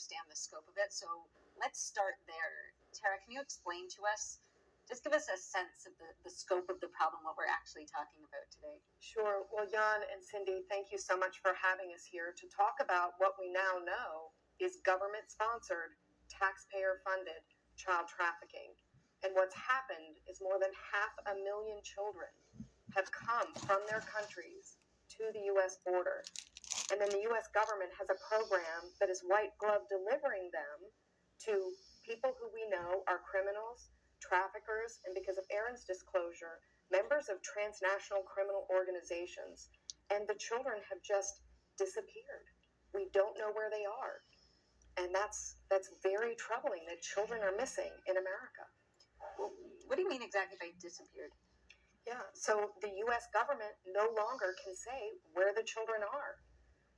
understand the scope of it. So let's start there. Tara, can you explain to us, just give us a sense of the scope of the problem, what we're actually talking about today? Sure. Well, Jan and Cindy, thank you so much for having us here to talk about what we now know is government-sponsored, taxpayer-funded child trafficking. And what's happened is more than 500,000 children have come from their countries to the U.S. border. And then the U.S. government has a program that is white glove delivering them to people who we know are criminals, traffickers, and because of Aaron's disclosure, members of transnational criminal organizations. And the children have just disappeared. We don't know where they are. And that's very troubling that children are missing in America. Well, what do you mean exactly by disappeared? Yeah, so the U.S. government no longer can say where the children are.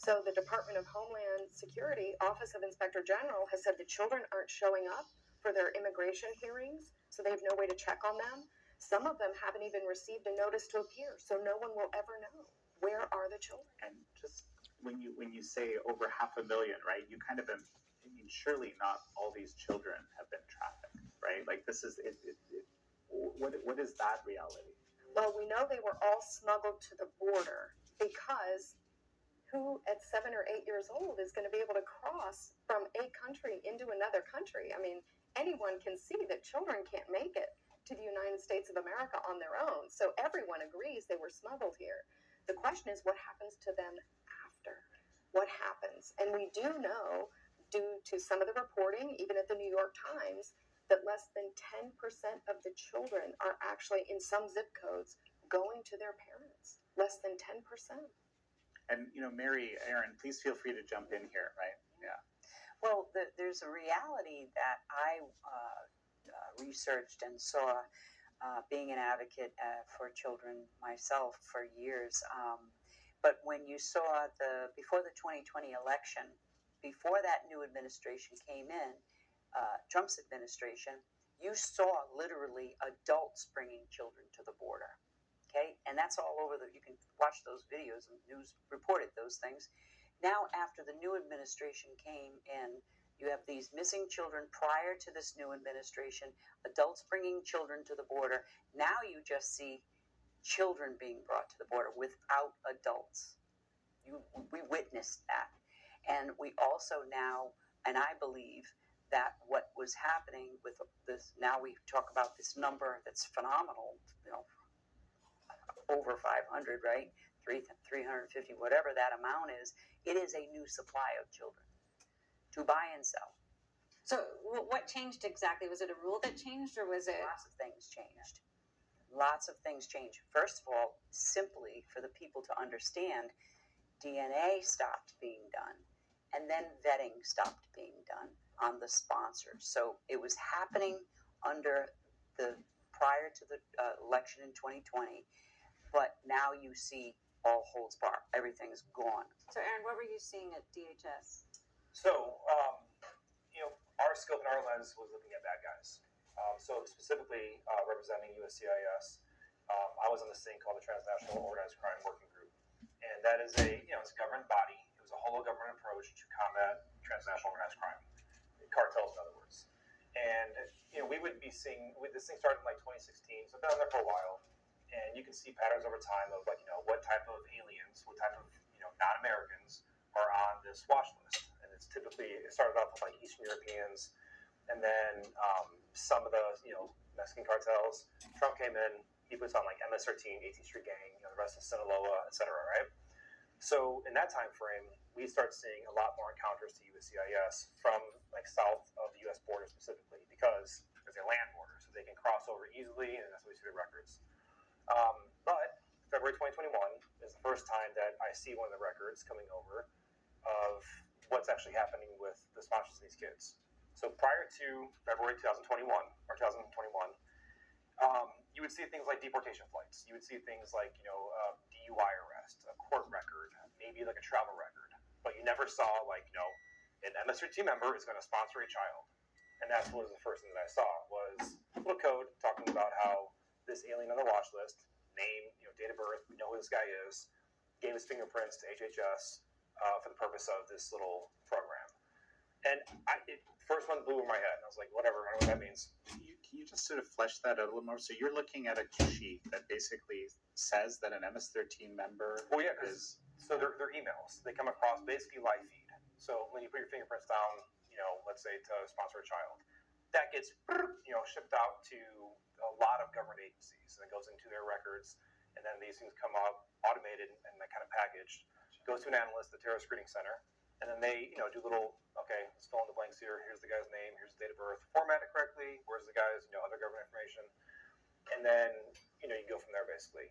So the Department of Homeland Security, Office of Inspector General, has said the children aren't showing up for their immigration hearings, so they have no way to check on them. Some of them haven't even received a notice to appear, so no one will ever know where are the children. And just when you say over 500,000, right? You kind of, I mean, surely not all these children have been trafficked, right? Like this is it. What is that reality? Well, we know they were all smuggled to the border because who at 7 or 8 years old is going to be able to cross from a country into another country? I mean, anyone can see that children can't make it to the United States of America on their own. So everyone agrees they were smuggled here. The question is, what happens to them after? What happens? And we do know, due to some of the reporting, even at the New York Times, that less than 10% of the children are actually in some zip codes going to their parents. Less than 10%. And, Mary, Aaron, please feel free to jump in here, right? Yeah. Well, there's a reality that I researched and saw being an advocate for children myself for years. But when you saw before the 2020 election, before that new administration came in, Trump's administration, you saw literally adults bringing children to the border. Okay, and that's all over you can watch those videos, and news reported those things. Now, after the new administration came in, you have these missing children prior to this new administration, adults bringing children to the border. Now you just see children being brought to the border without adults. We witnessed that. And we also now, and I believe that what was happening with this, now we talk about this number that's phenomenal, over 500, right? 350, whatever that amount is, it is a new supply of children to buy and sell. So what changed exactly? Was it a rule that changed, or was it? Lots of things changed. Lots of things changed. First of all, simply for the people to understand, DNA stopped being done, and then vetting stopped being done on the sponsors. So it was happening prior to the election in 2020. But now you see all holds bar. Everything's gone. So, Aaron, what were you seeing at DHS? So, our scope and our lens was looking at bad guys. So, specifically representing USCIS, I was on this thing called the Transnational Organized Crime Working Group. And that is it's a government body. It was a whole government approach to combat transnational organized crime. Cartels, in other words. And, we would be seeing, this thing started in like 2016, so I've been on there for a while. And you can see patterns over time of what type of aliens, what type of non-Americans are on this watch list. And it's typically, it started off with like Eastern Europeans, and then some of the Mexican cartels. Trump came in, he puts on like MS-13, 18th Street Gang, the rest of Sinaloa, etc. Right? So in that time frame, we start seeing a lot more encounters to USCIS from like south of the U.S. border specifically, because there's a land border, so they can cross over easily, and that's what we see the records. But February 2021 is the first time that I see one of the records coming over of what's actually happening with the sponsors of these kids. So prior to February 2021, you would see things like deportation flights. You would see things like, DUI arrest, a court record, maybe like a travel record. But you never saw an MS-13 member is going to sponsor a child. And that was the first thing that I saw was a little code talking about how this alien on the watch list, name, date of birth, we know who this guy is, gave his fingerprints to HHS for the purpose of this little program. And first one blew in my head. And I was like, whatever, I don't know what that means. Can you just sort of flesh that out a little more? So you're looking at a sheet that basically says that an MS-13 member Well, yeah, is. so they're emails. They come across basically live feed. So when you put your fingerprints down, let's say to sponsor a child, that gets shipped out to a lot of government agencies, and it goes into their records, and then these things come out automated and then kind of packaged, goes to an analyst, the terrorist screening center, and then they do little, okay, let's fill in the blanks here. Here's the guy's name. Here's the date of birth. Format it correctly. Where's the guy's other government information, and then you go from there basically.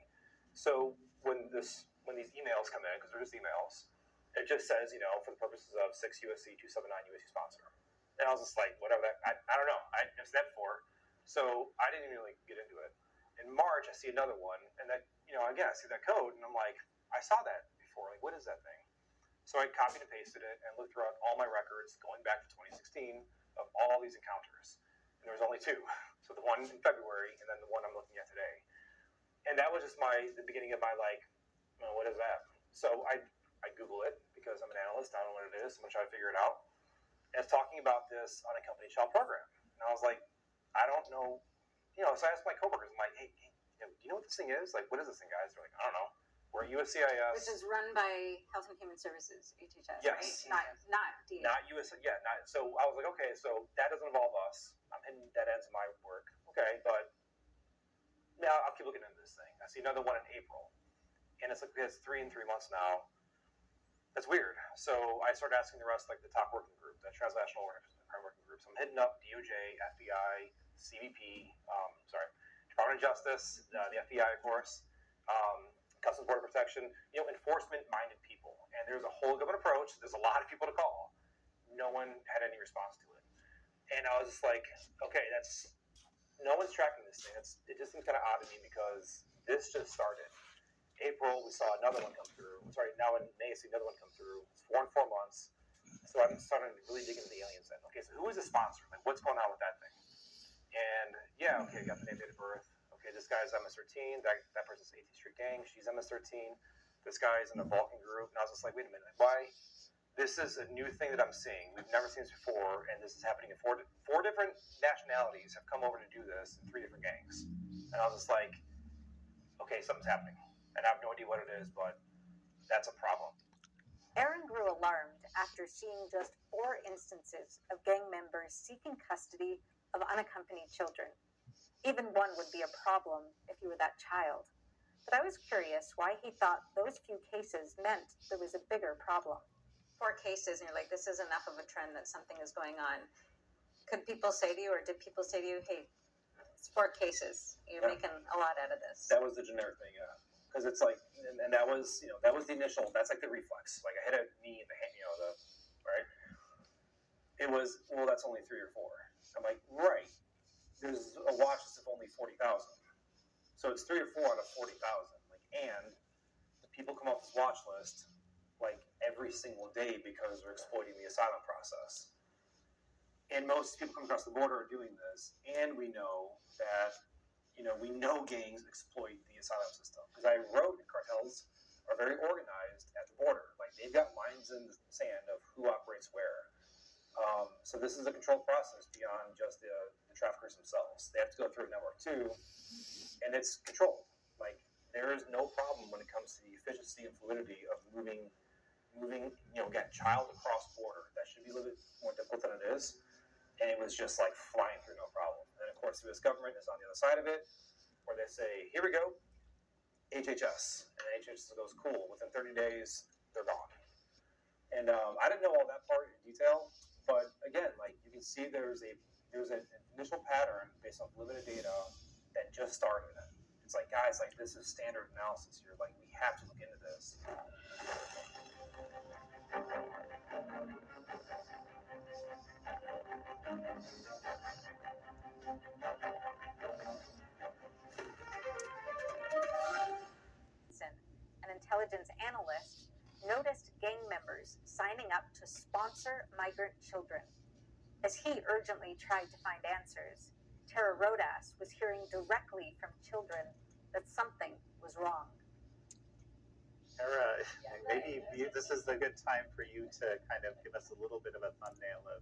So when these emails come in, because they're just emails, it just says for the purposes of 6 USC 279 USC sponsor. And I was just like, whatever that, I don't know. I've never seen that before. So I didn't even really get into it. In March, I see another one, and that, again, I see that code, and I'm like, I saw that before. Like, what is that thing? So I copied and pasted it and looked throughout all my records going back to 2016 of all these encounters. And there was only two. So the one in February, and then the one I'm looking at today. And that was just the beginning of my, what is that? So I Google it because I'm an analyst. I don't know what it is. I'm going to try to figure it out. And it's talking about this unaccompanied child program. And I was like, I don't know. So I asked my coworkers, I'm like, hey, do you know what this thing is? Like, what is this thing, guys? They're like, I don't know. We're at USCIS. Which is run by Health and Human Services, HHS, Yes. right? Not DHS. Not US. Yeah, not. So I was like, okay, so that doesn't involve us. I'm hitting dead ends in my work. Okay, but now I'll keep looking into this thing. I see another one in April, and it's 3 in 3 months now. That's weird. So I started asking the rest, the top working group, the transnational crime working groups. I'm hitting up DOJ, FBI, CBP, Department of Justice, the FBI, of course, Customs Border Protection, enforcement-minded people. And there's a whole government approach. There's a lot of people to call. No one had any response to it. And I was just like, okay, no one's tracking this thing. It just seems kind of odd to me because this just started. April, we saw another one come through. Now in May, I see another one come through. It's 4 in 4 months. So I'm starting to really dig into the aliens then. Okay, so who is the sponsor? What's going on with that thing? And yeah, okay, got the name, date of birth. Okay, this guy's MS-13. That person's 18th Street Gang. She's MS-13. This guy's in a Vulcan group. And I was just like, wait a minute. Why? This is a new thing that I'm seeing. We've never seen this before, and this is happening in four different nationalities have come over to do this in 3 different gangs. And I was just like, okay, something's happening. And I have no idea what it is, but that's a problem. Aaron grew alarmed after seeing just 4 instances of gang members seeking custody of unaccompanied children. Even one would be a problem if you were that child. But I was curious why he thought those few cases meant there was a bigger problem. 4 cases, and you're like, this is enough of a trend that something is going on. Could people say to you, or did people say to you, hey, it's 4 cases. You're making a lot out of this. That was the generic thing, yeah. Because it's like, and that was the initial, that's like the reflex. Like I hit a knee in the hand, right? It was, well, that's only 3 or 4. I'm like, right. There's a watch list of only 40,000. So it's 3 or 4 out of 40,000. And the people come off this watch list every single day because they're exploiting the asylum process. And most people come across the border are doing this. And we know that, we know gangs exploit the asylum system. Because I wrote cartels are very organized at the border. They've got lines in the sand of who operates where. So this is a controlled process beyond just the traffickers themselves. They have to go through a network too, and it's controlled. There is no problem when it comes to the efficiency and fluidity of moving, again, child across border. That should be a little bit more difficult than it is, and it was just flying through no problem. And of course, the U.S. government is on the other side of it, where they say, "Here we go, HHS," and HHS goes, "Cool." Within 30 days, they're gone. And I didn't know all that part in detail. But again, you can see there's an initial pattern based on limited data that just started. It's guys, this is standard analysis here. We have to look into this. An intelligence analyst noticed gang members signing up to sponsor migrant children. As he urgently tried to find answers, Tara Rodas was hearing directly from children that something was wrong. Tara, maybe this is a good time for you to kind of give us a little bit of a thumbnail of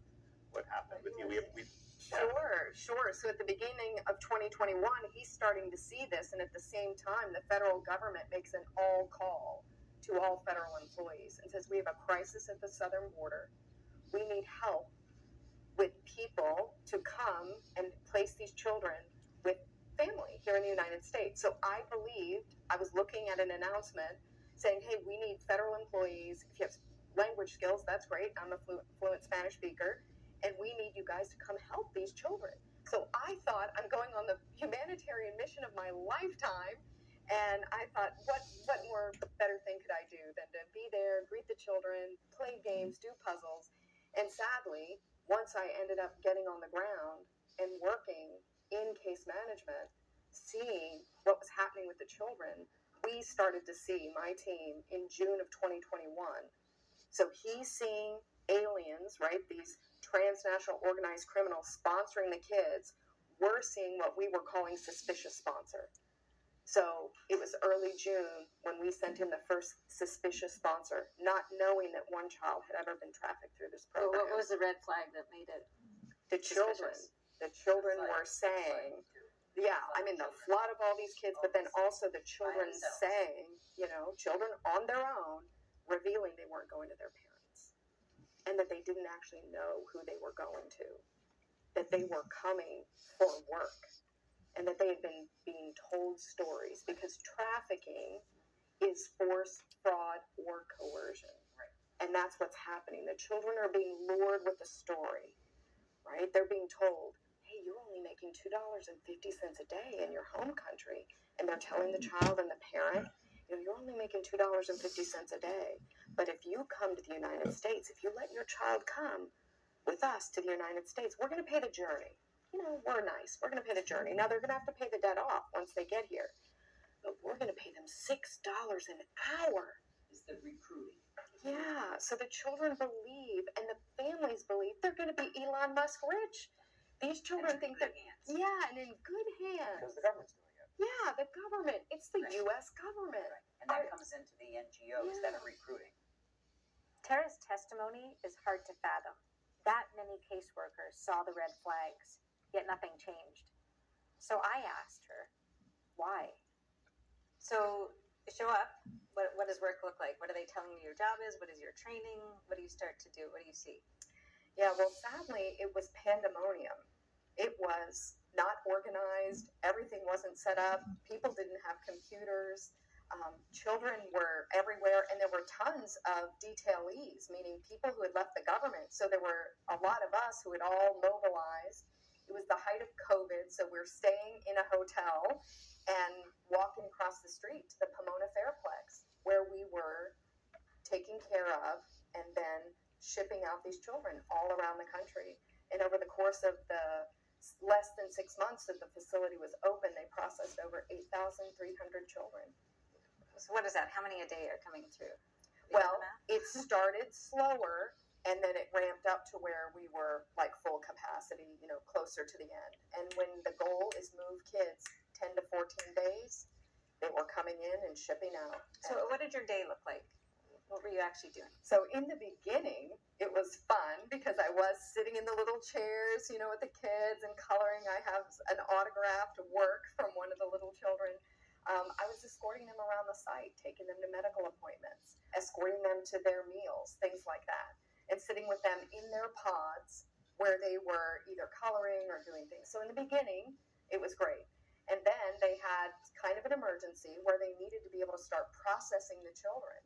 what happened with you. Sure. So at the beginning of 2021, he's starting to see this, and at the same time, the federal government makes an all call to all federal employees and says, we have a crisis at the southern border. We need help with people to come and place these children with family here in the United States. So I was looking at an announcement saying, hey, we need federal employees. If you have language skills, that's great. I'm a fluent Spanish speaker. And we need you guys to come help these children. So I thought, I'm going on the humanitarian mission of my lifetime. And I thought, what more better thing could I do than to be there, greet the children, play games, do puzzles. And sadly, once I ended up getting on the ground and working in case management, seeing what was happening with the children, we started to see, my team, in June of 2021. So he's seeing aliens, right? These transnational organized criminals sponsoring the kids. We're seeing what we were calling suspicious sponsor. So it was early June when we sent him the first suspicious sponsor, not knowing that one child had ever been trafficked through this Well, program. what was the red flag that made it? The children were saying, yeah, I mean, the flood of all these kids, but then also the children saying, children on their own, revealing they weren't going to their parents. And that they didn't actually know who they were going to, that they were coming for work, and that they had been being told stories, because trafficking is force, fraud, or coercion. Right. And that's what's happening. The children are being lured with a story, right? They're being told, hey, you're only making $2.50 a day in your home country. And they're telling the child and the parent, you're only making $2.50 a day. But if you come to the United States, if you let your child come with us to the United States, we're going to pay the journey. We're nice. We're going to pay the journey. Now, they're going to have to pay the debt off once they get here. But we're going to pay them $6 an hour. Is the recruiting. Yeah. So the children believe, and the families believe, they're going to be Elon Musk rich. These children think that, yeah, and in good hands. Because the government's doing it. Yeah, the government. It's the U.S. government. Right. And that comes into the NGOs that are recruiting. Tara's testimony is hard to fathom. That many caseworkers saw the red flags, yet nothing changed. So I asked her, why? So you show up. What does work look like? What are they telling you your job is? What is your training? What do you start to do? What do you see? Yeah, well, sadly, it was pandemonium. It was not organized. Everything wasn't set up. People didn't have computers. Children were everywhere, and there were tons of detailees, meaning people who had left the government. So there were a lot of us who had all mobilized. It was the height of COVID, so we're staying in a hotel and walking across the street to the Pomona Fairplex, where we were taking care of and then shipping out these children all around the country. And over the course of the less than 6 months that the facility was open, they processed over 8,300 children. So what is that? How many a day are coming through? Well, it started slower, and then it ramped up to where we were like full capacity, closer to the end. And when the goal is move kids 10 to 14 days, they were coming in and shipping out. So what did your day look like? What were you actually doing? So in the beginning, it was fun because I was sitting in the little chairs, with the kids and coloring. I have an autographed work from one of the little children. I was escorting them around the site, taking them to medical appointments, escorting them to their meals, things like that, and sitting with them in their pods where they were either coloring or doing things. So in the beginning, it was great. And then they had kind of an emergency where they needed to be able to start processing the children.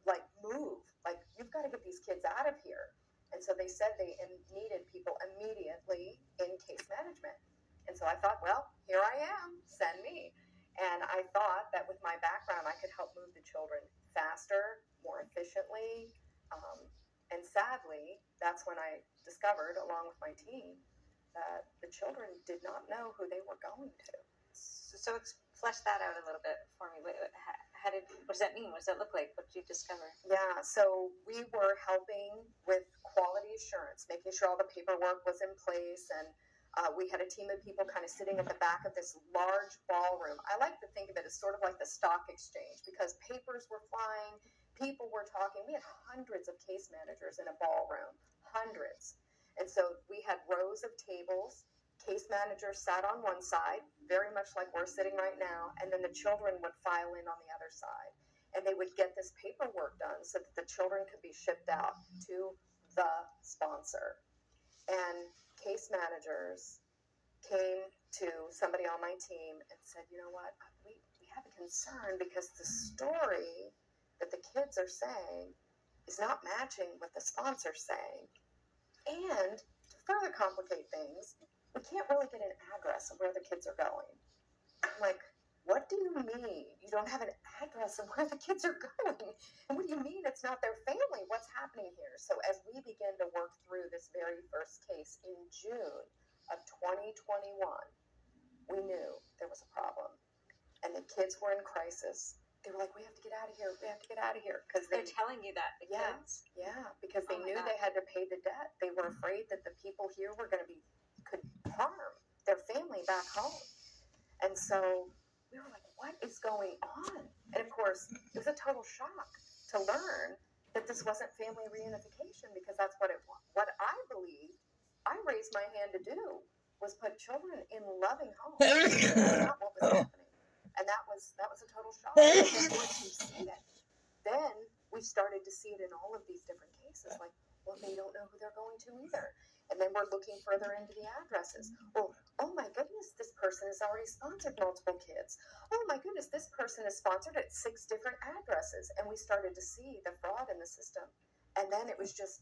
Like, move. Like, you've got to get these kids out of here. And so they said they needed people immediately in case management. And so I thought, well, here I am. Send me. And I thought that with my background, I could help move the children faster, more efficiently. And sadly, that's when I discovered, along with my team, that the children did not know who they were going to. So flesh that out a little bit for me. What does that mean? What does that look like? What did you discover? Yeah, so we were helping with quality assurance, making sure all the paperwork was in place and We had a team of people kind of sitting at the back of this large ballroom. I like to think of it as sort of like the stock exchange because papers were flying, people were talking. We had hundreds of case managers in a ballroom, hundreds. And so we had rows of tables. Case managers sat on one side, very much like we're sitting right now, and then the children would file in on the other side. And they would get this paperwork done so that the children could be shipped out to the sponsor. And case managers came to somebody on my team and said, you know what, we have a concern because the story that the kids are saying is not matching what the sponsor's saying. And to further complicate things, we can't really get an address of where the kids are going. I'm like, what do you mean you don't have an address of where the kids are going? And what do you mean it's not their family? What's happening here? So as we began to work through this very first case in June of 2021, we knew there was a problem. And the kids were in crisis. They were like, we have to get out of here. We have to get out of here. Because They're telling you that, the Yeah. kids. Yeah, because they Oh my knew God. they had to pay the debt. They were afraid that the people here were going to could harm their family back home. And so we were like, what is going on? And of course, it was a total shock to learn that this wasn't family reunification because that's what it was. What I believed I raised my hand to do was put children in loving homes. That's not what was happening. And that was a total shock. And then once you see it, then we started to see it in all of these different cases. Like, well, they don't know who they're going to either. And then we're looking further into the addresses. Well, oh my goodness, this person has already sponsored multiple kids. Oh my goodness, this person is sponsored at 6 different addresses. And we started to see the fraud in the system. And then it's just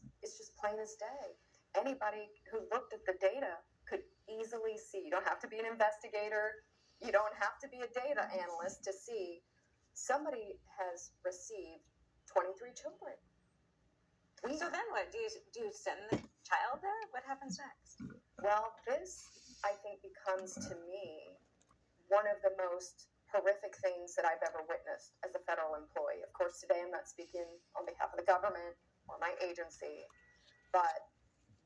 plain as day. Anybody who looked at the data could easily see. You don't have to be an investigator. You don't have to be a data analyst to see somebody has received 23 children. So then what? Do you send the child there? What happens next? Well, this, I think, becomes to me one of the most horrific things that I've ever witnessed as a federal employee. Of course, today I'm not speaking on behalf of the government or my agency, but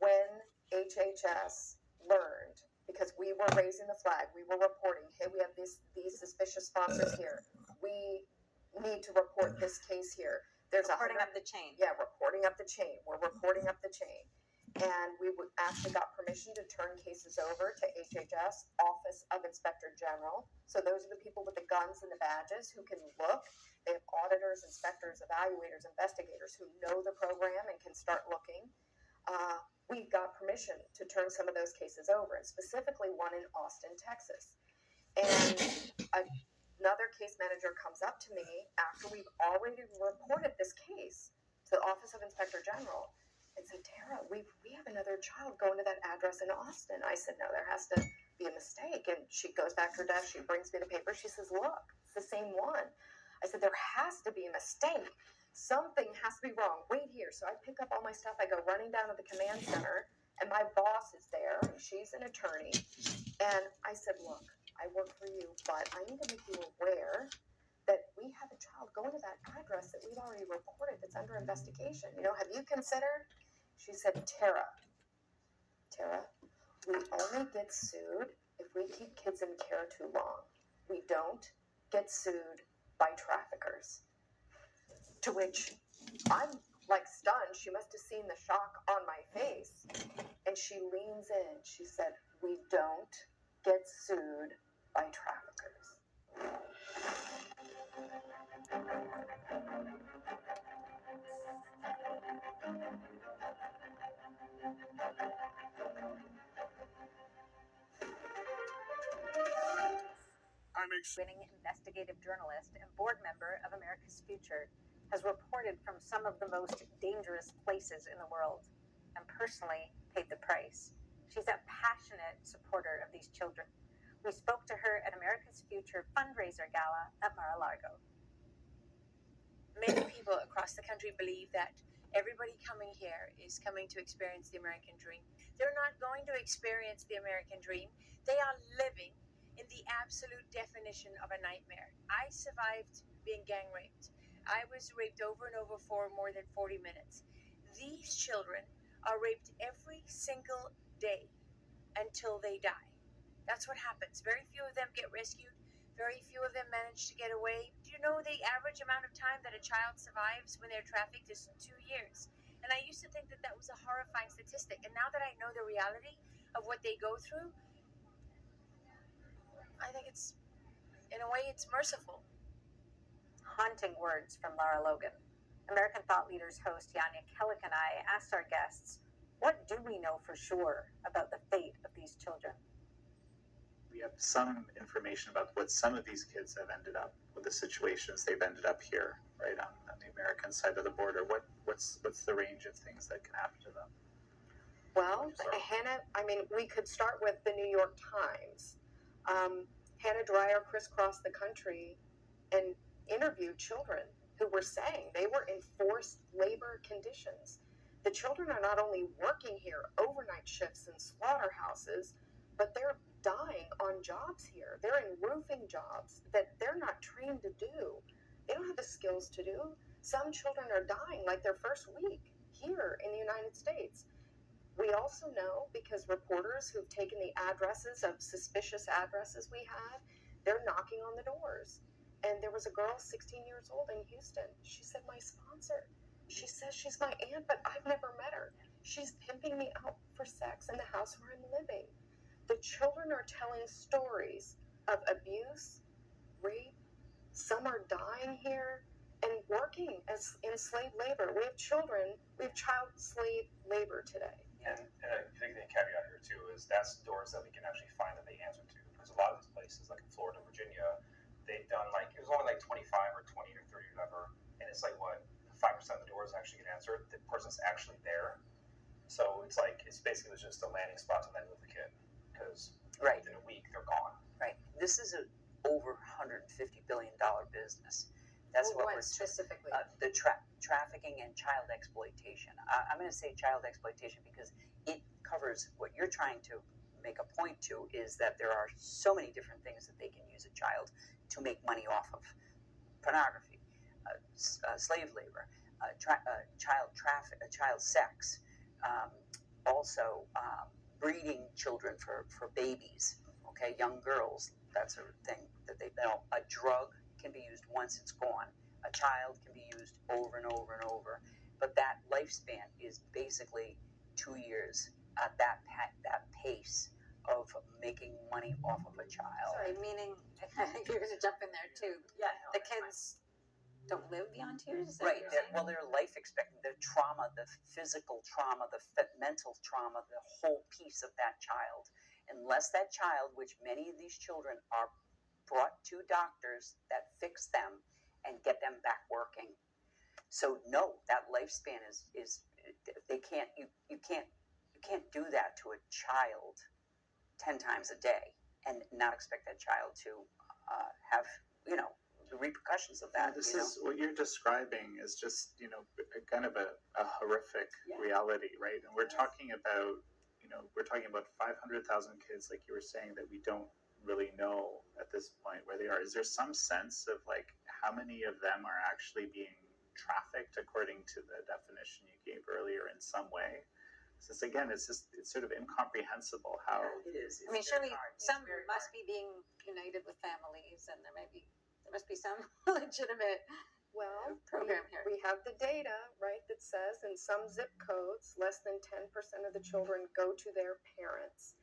when HHS learned, because we were raising the flag, we were reporting, hey, we have these suspicious sponsors here. We need to report this case here. There's Reporting up the chain. Yeah, reporting up the chain. We're reporting up the chain. And we actually got permission to turn cases over to HHS, Office of Inspector General. So those are the people with the guns and the badges who can look. They have auditors, inspectors, evaluators, investigators who know the program and can start looking. We got permission to turn some of those cases over, and specifically one in Austin, Texas. And another case manager comes up to me after we've already reported this case to the Office of Inspector General and said, Tara, we have another child going to that address in Austin. I said, no, there has to be a mistake. And she goes back to her desk, she brings me the paper, she says, look, it's the same one. I said, there has to be a mistake. Something has to be wrong. Wait here. So I pick up all my stuff, I go running down to the command center, and my boss is there, and she's an attorney. And I said, look, I work for you, but I need to make you aware that we have a child going to that address that we've already reported that's under investigation. You know, have you considered? She said, Tara, we only get sued if we keep kids in care too long. We don't get sued by traffickers. To which I'm like stunned. She must have seen the shock on my face. And she leans in. She said, we don't get sued by traffickers. Winning investigative journalist and board member of America's Future, has reported from some of the most dangerous places in the world and personally paid the price. She's a passionate supporter of these children. We spoke to her at America's Future fundraiser gala at Mar-a-Lago. Many people across the country believe that everybody coming here is coming to experience the American dream. They're not going to experience the American dream. They are living in the absolute definition of a nightmare. I survived being gang raped. I was raped over and over for more than 40 minutes. These children are raped every single day until they die. That's what happens. Very few of them get rescued. Very few of them manage to get away. Do you know the average amount of time that a child survives when they're trafficked is 2 years? And I used to think that that was a horrifying statistic. And now that I know the reality of what they go through, I think it's, in a way, it's merciful. Haunting words from Lara Logan. American Thought Leaders host Yanya Kellick and I asked our guests, what do we know for sure about the fate of these children? We have some information about what some of these kids have ended up with, the situations they've ended up here, right on the American side of the border. What's the range of things that can happen to them? Well, Hannah, I mean, we could start with the New York Times. Hannah Dreier crisscrossed the country and interviewed children who were saying they were in forced labor conditions. The children are not only working here overnight shifts in slaughterhouses, but they're dying on jobs here. They're in roofing jobs that they're not trained to do. They don't have the skills to do. Some children are dying like their first week here in the United States. We also know, because reporters who've taken the addresses of suspicious addresses we had, they're knocking on the doors. And there was a girl 16 years old in Houston. She said, my sponsor. She says she's my aunt, but I've never met her. She's pimping me out for sex in the house where I'm living. The children are telling stories of abuse, rape. Some are dying here and working as in slave labor. We have children, we have child slave labor today. And I think the caveat here too is that's doors that we can actually find that they answer to. Because a lot of these places, like in Florida, Virginia, they've done like, it was only like 25 or 20 or 30 or whatever. And it's like, what, 5% of the doors actually get answered. The person's actually there. So it's like, it's basically just a landing spot to then move the kid. Because within a week, they're gone. Right. This is a over $150 billion business. That's what we're specifically. The trafficking and child exploitation. I'm going to say child exploitation because it covers what you're trying to make a point to, is that there are so many different things that they can use a child to make money off of. Pornography, slave labor, child sex, also breeding children for babies, okay, young girls, that's a thing that they know. A drug can be used once it's gone. A child can be used over and over and over. But that lifespan is basically 2 years at that pace of making money off of a child. Sorry, meaning you're going to jump in there too. Yeah. The kids don't live beyond 2 years. Is that Right. what you're saying? Well, their life expectancy, their trauma, the physical trauma, the mental trauma, the whole piece of that child. Unless that child, which many of these children are brought to doctors that fix them and get them back working. So no, that lifespan is they can't you can't do that to a child 10 times a day and not expect that child to have the repercussions of that. This is what you're describing is just kind of a horrific reality, right? And we're talking about 500,000 kids, like you were saying, that we don't really know at this point where they are. Is there some sense of like how many of them are actually being trafficked according to the definition you gave earlier in some way? Since again, it's sort of incomprehensible how it is. I mean, surely some must be being united with families, and there must be some legitimate program here. We have the data, right, that says in some zip codes, less than 10% of the children go to their parents.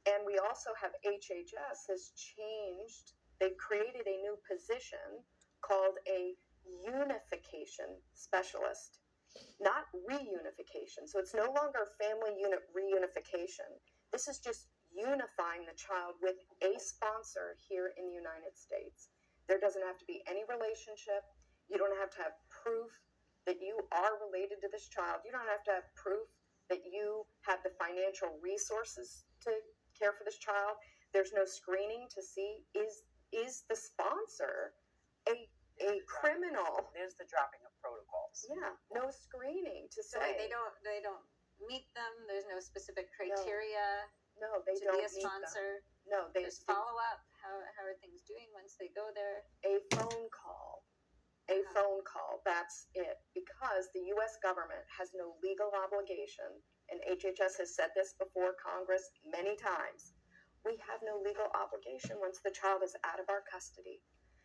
And we also have HHS has changed, they've created a new position called a unification specialist, not reunification. So it's no longer family unit reunification. This is just unifying the child with a sponsor here in the United States. There doesn't have to be any relationship. You don't have to have proof that you are related to this child. You don't have to have proof that you have the financial resources to care for this child. There's no screening to see is the sponsor a criminal. There's the dropping of protocols. Yeah, no screening to So say. they don't meet them. There's no specific criteria No, they to don't be a meet them. sponsor. No, There's follow up. How are things doing once they go there? a phone call. A phone call. That's it. Because the U.S. government has no legal obligation and HHS has said this before Congress many times, we have no legal obligation once the child is out of our custody.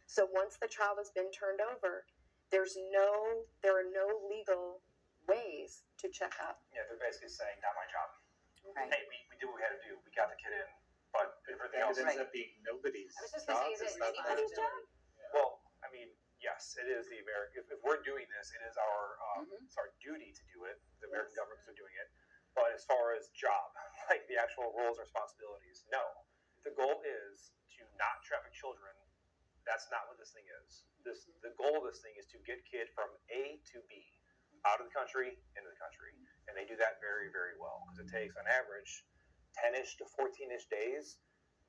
So once the child has been turned over, there are no legal ways to check up. Yeah, they're basically saying, not my job. Right. Hey, we did what we had to do. We got the kid in, but everything And else. it ends up being nobody's I was just job. gonna say, is it that anybody's job? Well, I mean, yes, it is the American. If we're doing this, it is our Mhm. it's our duty to do it. The American governments are doing it. But as far as job, like the actual roles and responsibilities, no. The goal is to not traffic children. That's not what this thing is. The goal of this thing is to get kid from A to B, out of the country, into the country, and they do that very, very well because it takes on average 10ish to 14ish days,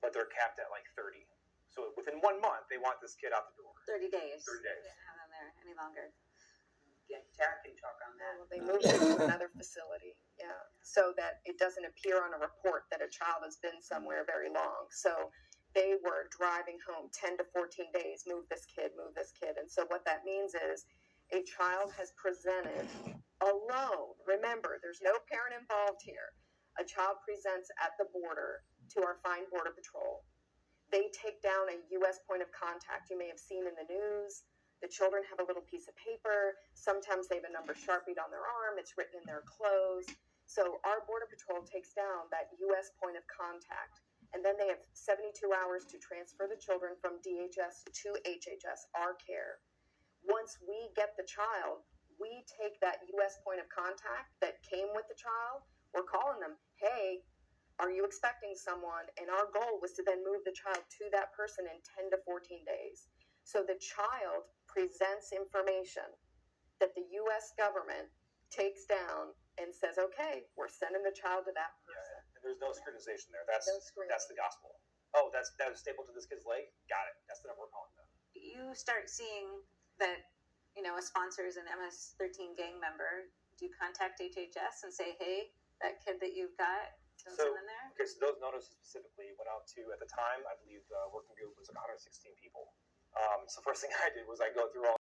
but they're capped at like 30. So within 1 month, they want this kid out the door. 30 days. 30 days. Can't have them there any longer. Yeah, Tara can talk on that. Well, they moved it to another facility, yeah, so that it doesn't appear on a report that a child has been somewhere very long. So they were driving home 10 to 14 days, move this kid. And so what that means is a child has presented alone. Remember, there's no parent involved here. A child presents at the border to our fine Border Patrol. They take down a U.S. point of contact. You may have seen in the news. The children have a little piece of paper. Sometimes they have a number sharpied on their arm. It's written in their clothes. So our Border Patrol takes down that U.S. point of contact. And then they have 72 hours to transfer the children from DHS to HHS, our care. Once we get the child, we take that U.S. point of contact that came with the child. We're calling them, hey, are you expecting someone? And our goal was to then move the child to that person in 10 to 14 days. So the child presents information that the U.S. government takes down and says, okay, we're sending the child to that person. Yeah, and there's no scrutinization there. That's No screen. that's the gospel. Oh, that was stapled to this kid's leg. Got it. That's the number we're calling them. You start seeing that, a sponsor is an MS-13 gang member. Do you contact HHS and say, hey, that kid that you've got, don't So- send them there? Okay, so those notices specifically went out to, at the time, I believe the working group was like 116 people. So first thing I did was I go through all